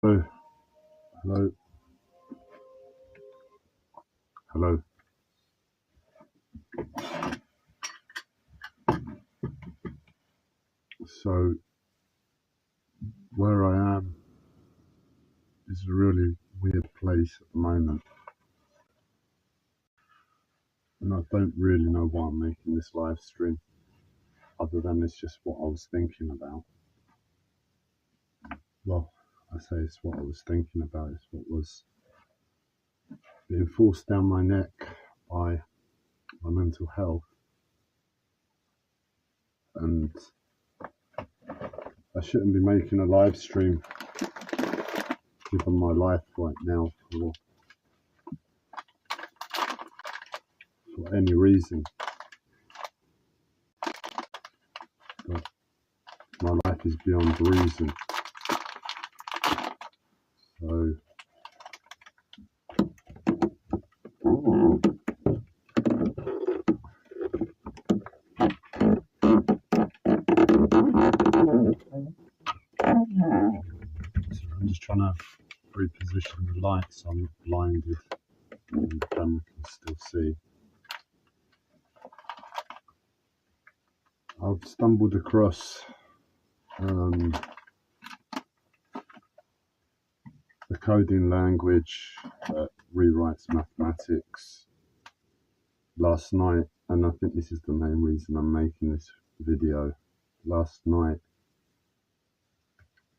Oh, hello, hello. So, where I am is a really weird place at the moment, and I don't really know why I'm making this live stream, other than it's just what I was thinking about. Well, I say it's what I was thinking about, it's what was being forced down my neck by my mental health, and I shouldn't be making a live stream given my life right now for any reason, but my life is beyond reason. So, I'm just trying to reposition the light so I'm not blinded and the camera can still see. I've stumbled across the coding language that rewrites mathematics last night, and I think this is the main reason I'm making this video. Last night,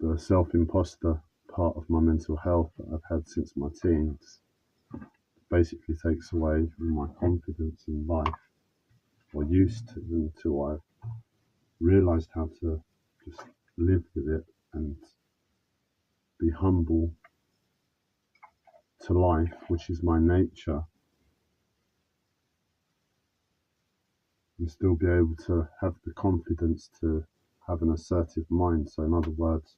the self-imposter part of my mental health that I've had since my teens basically takes away my confidence in life, or used to, until I realised how to just live with it and be humble to life, which is my nature, and still be able to have the confidence to have an assertive mind. So in other words,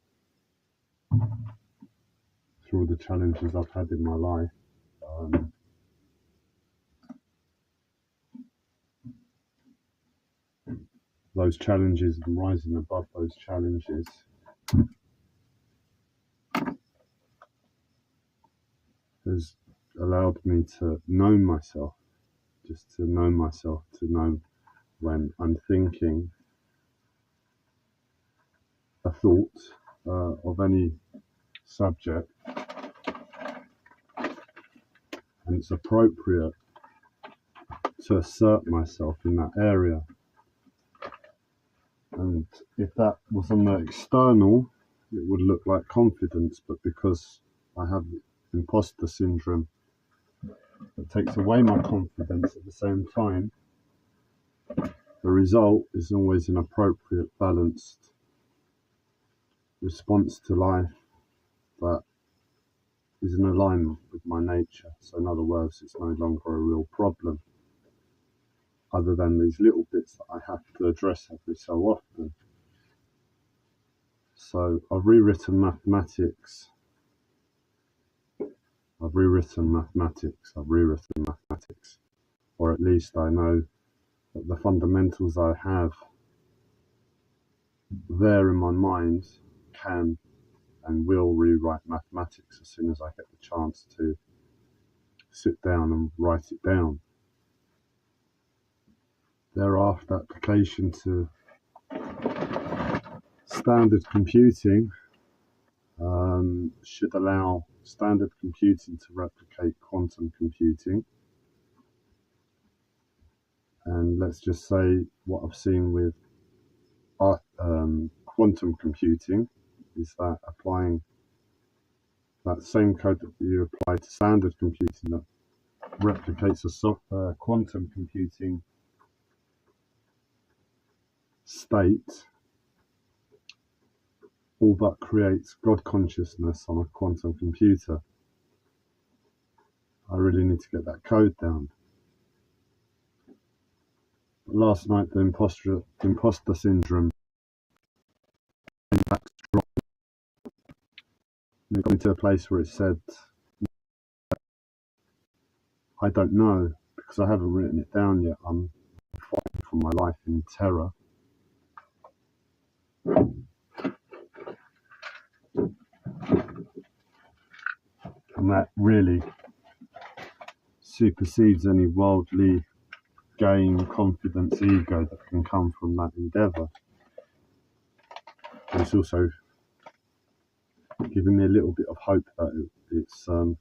through all the challenges I've had in my life, those challenges and rising above those challenges has allowed me to know myself, just to know myself, to know when I'm thinking a thought of any subject, and it's appropriate to assert myself in that area. And if that was on the external, it would look like confidence, but because I have imposter syndrome that takes away my confidence at the same time, the result is always an appropriate, balanced response to life that is in alignment with my nature. So in other words, it's no longer a real problem, other than these little bits that I have to address every so often. So I've rewritten mathematics, or at least I know that the fundamentals I have there in my mind can and will rewrite mathematics as soon as I get the chance to sit down and write it down. Thereafter, application to standard computing should allow standard computing to replicate quantum computing. And let's just say what I've seen with quantum computing is that applying that same code that you apply to standard computing that replicates a quantum computing state, all but creates God consciousness on a quantum computer. I really need to get that code down. But last night, the imposter syndrome came back strong. And it got into a place where it said, I don't know, because I haven't written it down yet. I'm fighting for my life in terror. and that really supersedes any worldly gain, confidence, ego that can come from that endeavour. And it's also giving me a little bit of hope that it's going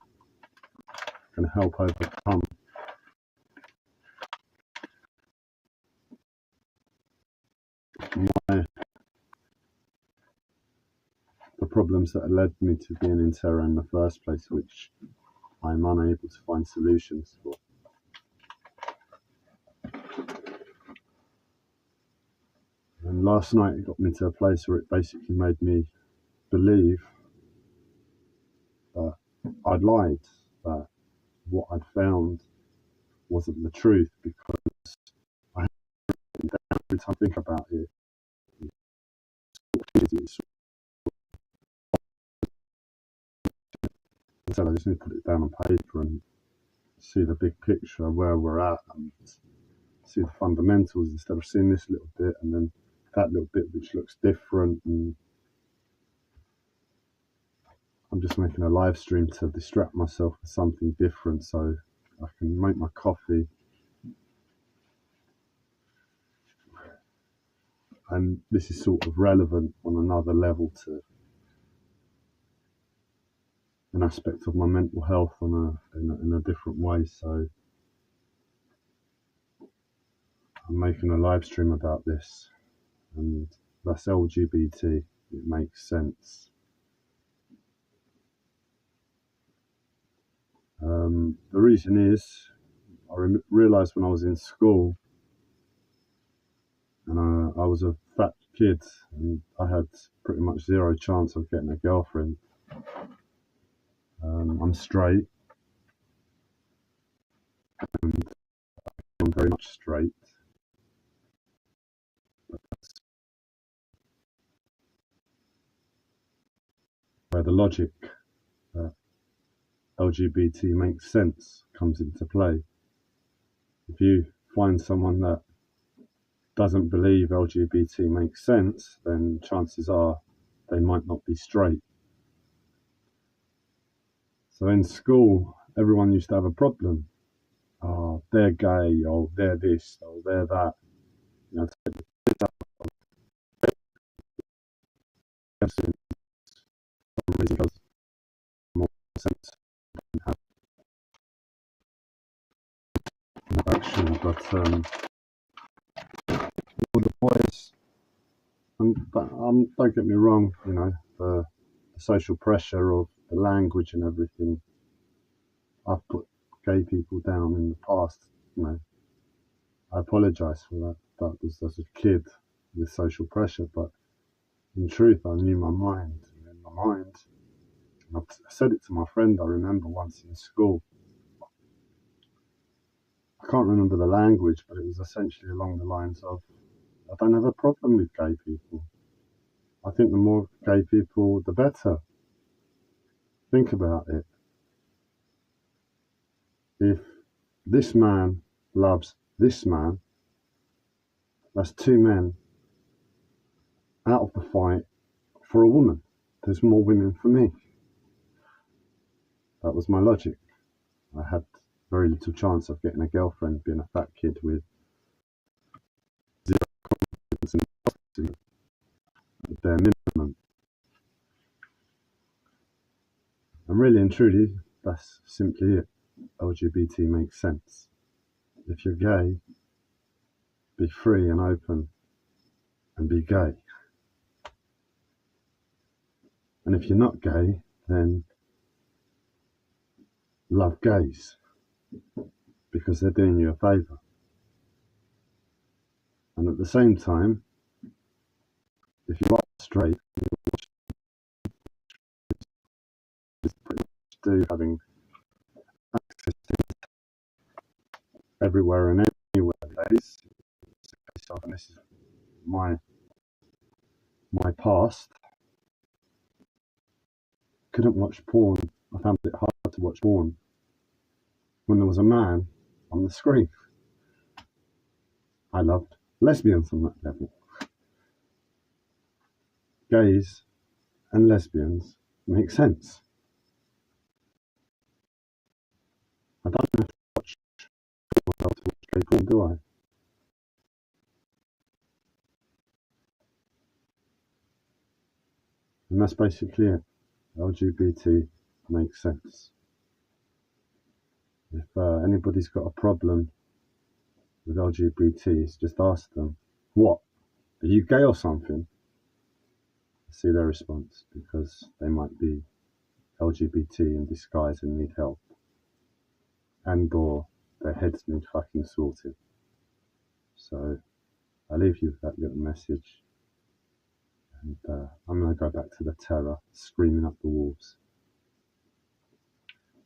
to help overcome the problems that led me to being in terror in the first place, which I'm unable to find solutions for. And last night it got me to a place where it basically made me believe that I'd lied, that what I'd found wasn't the truth, because every time I think about it, I just need to put it down on paper and see the big picture of where we're at and see the fundamentals, instead of seeing this little bit and then that little bit which looks different. And I'm just making a live stream to distract myself with something different so I can make my coffee. And this is sort of relevant on another level to an aspect of my mental health in a different way. So I'm making a live stream about this, and that's LGBT. It makes sense. The reason is, I realised when I was in school, and I was a fat kid, and I had pretty much zero chance of getting a girlfriend. I'm straight, and I'm very much straight. But that's where the logic that LGBT makes sense comes into play. If you find someone that doesn't believe LGBT makes sense, then chances are they might not be straight. So in school, everyone used to have a problem. Oh, they're gay, or they're this, or they're that. You know, for some reason it does more sense actually, but all the boys, don't get me wrong, you know, the social pressure of the language and everything. I've put gay people down in the past, you know. I apologise for that. That was as a kid with social pressure, but in truth, I knew my mind. And in my mind, and I said it to my friend, I remember once in school. I can't remember the language, but it was essentially along the lines of, I don't have a problem with gay people. I think the more gay people, the better. Think about it. If this man loves this man, that's two men out of the fight for a woman. There's more women for me. That was my logic. I had very little chance of getting a girlfriend being a fat kid with zero confidence and at bare minimum. And really and truly, that's simply it. LGBT makes sense. If you're gay, be free and open and be gay. And if you're not gay, then love gays, because they're doing you a favour. And at the same time, if you are straight, it's pretty much do having access to everywhere and anywhere nowadays. And this is my past. Couldn't watch porn. I found it hard to watch porn when there was a man on the screen. I loved lesbians on that level. Gays and lesbians make sense. I don't know to watch gay porn, do I? And that's basically it. LGBT makes sense. If anybody's got a problem with LGBTs, just ask them, what? Are you gay or something? See their response, because they might be LGBT in disguise and need help, and or their heads need fucking sorted. So I leave you with that little message, and I'm going to go back to the terror, screaming up the walls,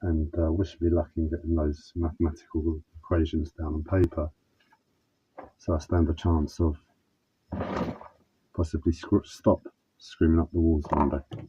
and wish me luck in getting those mathematical equations down on paper, so I stand a chance of possibly stop screaming up the walls one day.